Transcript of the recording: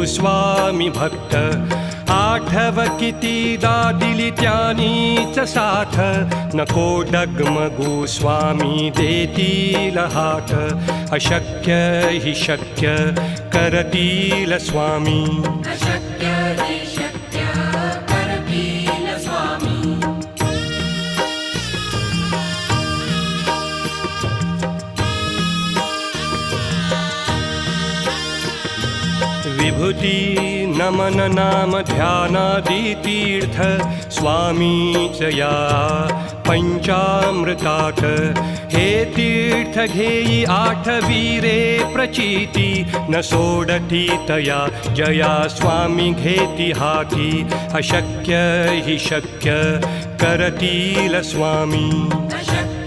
गोस्वामी भक्त आठव कितीदा दिली त्यानीच साथ नको डगमगू स्वामी देतील हात अशक्य हि शक्य करतील स्वामी अशक्य हि शक्य करतील स्वामी विभूती नमन नाम ध्यानादि तीर्थ स्वामीच या पंचामृतात हे तीर्थ घेई आठवीरे प्रचिती न सोडती तया जया स्वामी घेती हाती अशक्य हि शक्य करतील स्वामी अशक्य